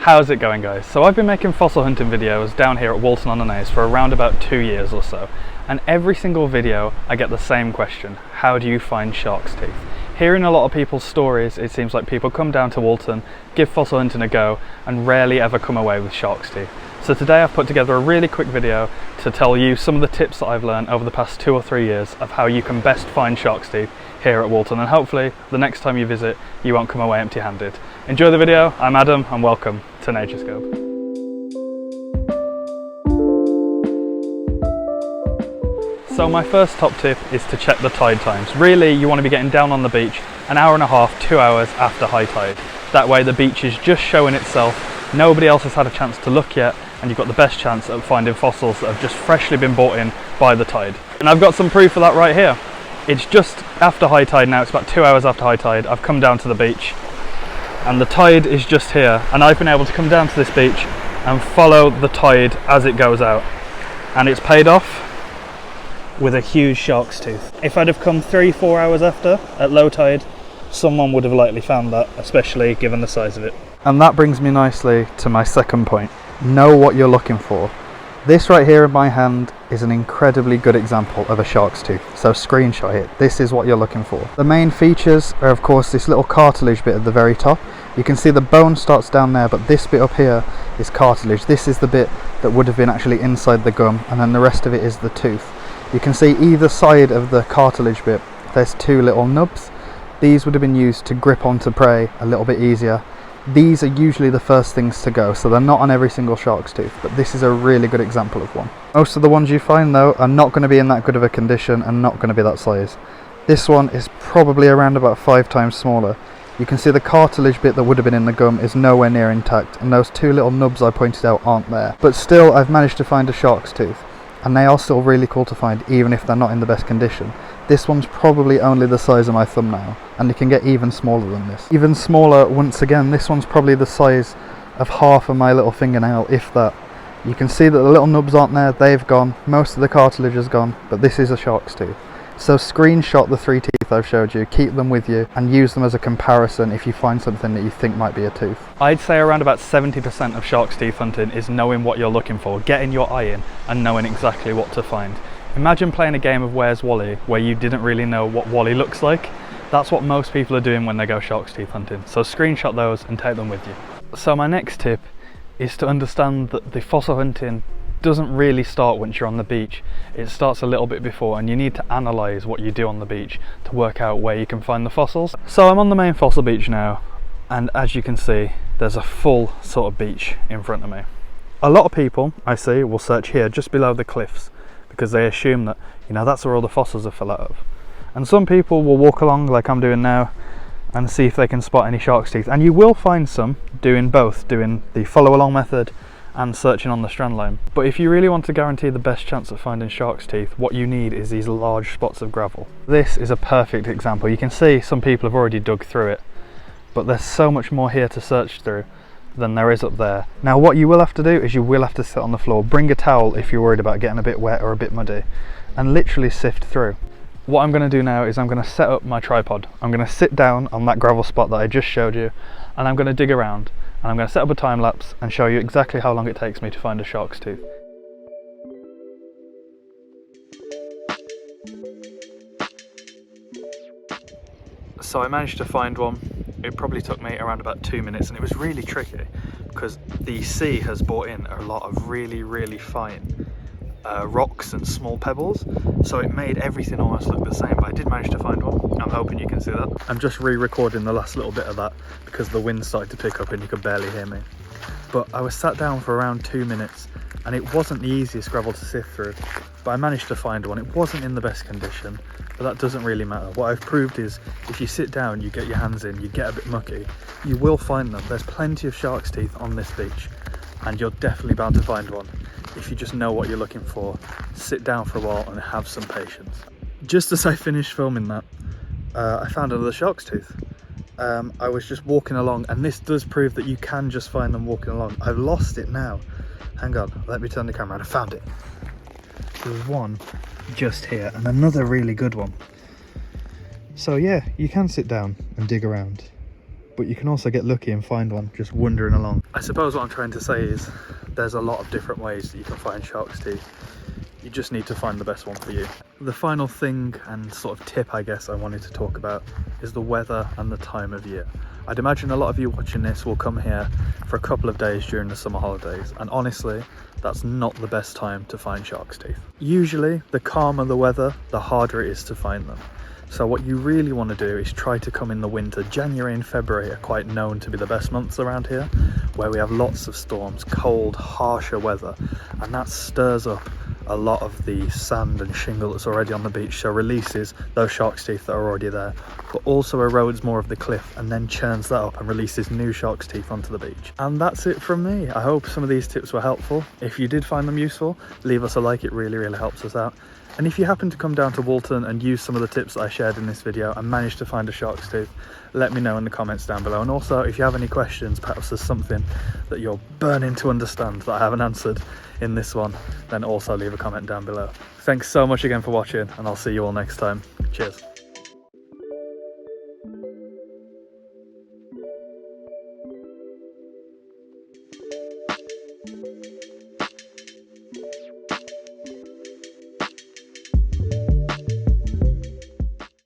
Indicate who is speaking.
Speaker 1: How's it going, guys? So I've been making fossil hunting videos down here at Walton on the Naze for around about 2 years or so, and every single video I get the same question: how do you find shark's teeth? Hearing a lot of people's stories, it seems like people come down to Walton, give fossil hunting a go, and rarely ever come away with shark's teeth. So today I've put together a really quick video to tell you some of the tips that I've learned over the past 2 or 3 years of how you can best find shark's teeth here at Walton, and hopefully the next time you visit you won't come away empty-handed. Enjoy the video. I'm Adam and welcome to Naturescope. So my first top tip is to check the tide times. Really, you want to be getting down on the beach an hour and a half, 2 hours after high tide. That way the beach is just showing itself, nobody else has had a chance to look yet, and you've got the best chance of finding fossils that have just freshly been brought in by the tide. And I've got some proof of that right here. It's just after high tide now, it's about 2 hours after high tide. I've come down to the beach and the tide is just here, and I've been able to come down to this beach and follow the tide as it goes out, and it's paid off with a huge shark's tooth. If I'd have come 3-4 hours after at low tide, someone would have likely found that, especially given the size of it. And that brings me nicely to my second point: know what you're looking for. This right here in my hand is an incredibly good example of a shark's tooth, so screenshot it. This is what you're looking for. The main features are of course this little cartilage bit at the very top. You can see the bone starts down there, but this bit up here is cartilage. This is the bit that would have been actually inside the gum, and then the rest of it is the tooth. You can see either side of the cartilage bit there's 2 little nubs. These would have been used to grip onto prey a little bit easier. These are usually the first things to go, so they're not on every single shark's tooth, but this is a really good example of one. Most of the ones you find though are not going to be in that good of a condition and not going to be that size. This one is probably around about 5 times smaller. You can see the cartilage bit that would have been in the gum is nowhere near intact, and those 2 little nubs I pointed out aren't there. But still, I've managed to find a shark's tooth, and they are still really cool to find even if they're not in the best condition. This one's probably only the size of my thumbnail, and it can get even smaller than this. Even smaller, once again, this one's probably the size of half of my little fingernail, if that. You can see that the little nubs aren't there, they've gone, most of the cartilage is gone, but this is a shark's tooth. So screenshot the 3 teeth I've showed you, keep them with you, and use them as a comparison if you find something that you think might be a tooth. I'd say around about 70% of shark's teeth hunting is knowing what you're looking for, getting your eye in, and knowing exactly what to find. Imagine playing a game of Where's Wally where you didn't really know what Wally looks like. That's what most people are doing when they go shark's teeth hunting, so screenshot those and take them with you. So my next tip is to understand that the fossil hunting doesn't really start once you're on the beach. It starts a little bit before, and you need to analyse what you do on the beach to work out where you can find the fossils. So I'm on the main fossil beach now, and as you can see there's a full sort of beach in front of me. A lot of people I see will search here just below the cliffs because they assume that, you know, that's where all the fossils are fell out of. And some people will walk along like I'm doing now and see if they can spot any shark's teeth, and you will find some doing both, doing the follow along method and searching on the strand line. But if you really want to guarantee the best chance of finding shark's teeth, what you need is these large spots of gravel. This is a perfect example. You can see some people have already dug through it, but there's so much more here to search through than there is up there. Now what you will have to do is you will have to sit on the floor, bring a towel if you're worried about getting a bit wet or a bit muddy, and literally sift through. What I'm going to do now is I'm going to set up my tripod. I'm going to sit down on that gravel spot that I just showed you, and I'm going to dig around, and I'm going to set up a time lapse and show you exactly how long it takes me to find a shark's tooth. So I managed to find one. It probably took me around about 2 minutes, and it was really tricky because the sea has brought in a lot of really fine rocks and small pebbles, so it made everything almost look the same, but I did manage to find one. I'm hoping you can see that. I'm just re-recording the last little bit of that because the wind started to pick up and you could barely hear me. But I was sat down for around 2 minutes, and it wasn't the easiest gravel to sift through, but I managed to find one. It wasn't in the best condition, but that doesn't really matter. What I've proved is if you sit down, you get your hands in, you get a bit mucky, you will find them. There's plenty of shark's teeth on this beach, and you're definitely bound to find one if you just know what you're looking for. Sit down for a while and have some patience. Just as I finished filming that, I found another shark's tooth. I was just walking along, and this does prove that you can just find them walking along. I've lost it now. Hang on, let me turn the camera around. I found it. There's one just here and another really good one. So yeah, you can sit down and dig around. but you can also get lucky and find one just wandering along. I suppose what I'm trying to say is there's a lot of different ways that you can find shark's teeth. You just need to find the best one for you. The final thing and sort of tip I guess I wanted to talk about is the weather and the time of year. I'd imagine a lot of you watching this will come here for a couple of days during the summer holidays, and honestly, that's not the best time to find shark's teeth. Usually, the calmer the weather, the harder it is to find them. So what you really want to do is try to come in the winter. January and February are quite known to be the best months around here, where we have lots of storms, cold, harsher weather, and that stirs up a lot of the sand and shingle that's already on the beach, so releases those shark's teeth that are already there, but also erodes more of the cliff and then churns that up and releases new shark's teeth onto the beach. And that's it from me. I hope some of these tips were helpful. If you did find them useful, leave us a like, it really helps us out. And if you happen to come down to Walton and use some of the tips that I shared in this video and manage to find a shark's tooth, let me know in the comments down below. And also, if you have any questions, perhaps there's something that you're burning to understand that I haven't answered in this one, then also leave a comment down below. Thanks so much again for watching, and I'll see you all next time. Cheers.